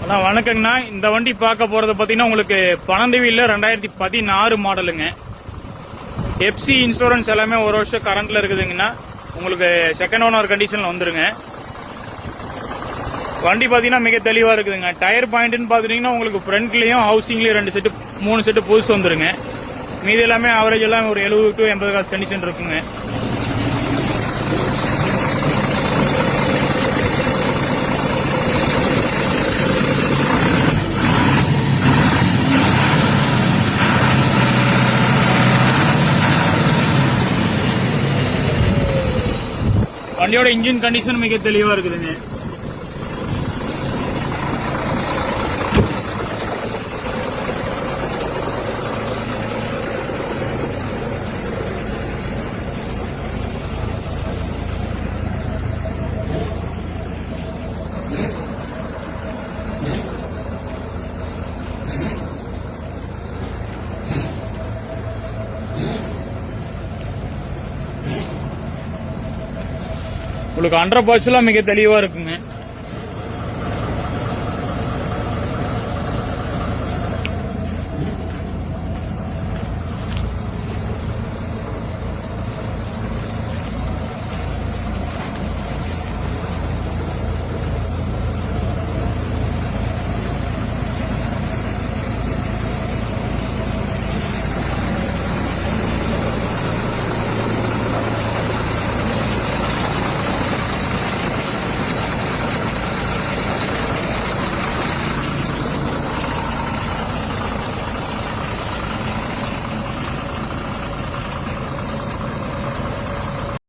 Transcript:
அண்ணா வணக்கங்கண்ணா. இந்த வண்டி பார்க்க போறது பாத்தீங்கன்னா உங்களுக்கு 12 வீலர் 2016 மாடலுங்க. எஃப்சி இன்சூரன்ஸ் எல்லாமே ஒரு வருஷம் கரண்ட்ல இருக்குதுங்கன்னா உங்களுக்கு செகண்ட் ஓனர் கண்டிஷன்ல வந்துருங்க. வண்டி பாத்தீங்கன்னா மிக தெளிவா இருக்குதுங்க. டயர் பாயிண்ட்னு பாத்தீங்கன்னா உங்களுக்கு ஃப்ரண்ட்லயும் ஹவுசிங்லயும் 2 செட்டு 3 செட்டு புதுசு வந்துருங்க. மீதி எல்லாமே ஆவரேஜ் எல்லாம் ஒரு 70 to 80 காசு கண்டிஷன் இருக்குங்க. வண்டியோட இன்ஜின் கண்டிஷன் மிக தெளிவா இருக்குதுங்க. உங்களுக்கு 100% மிக தெளிவா இருக்குங்க.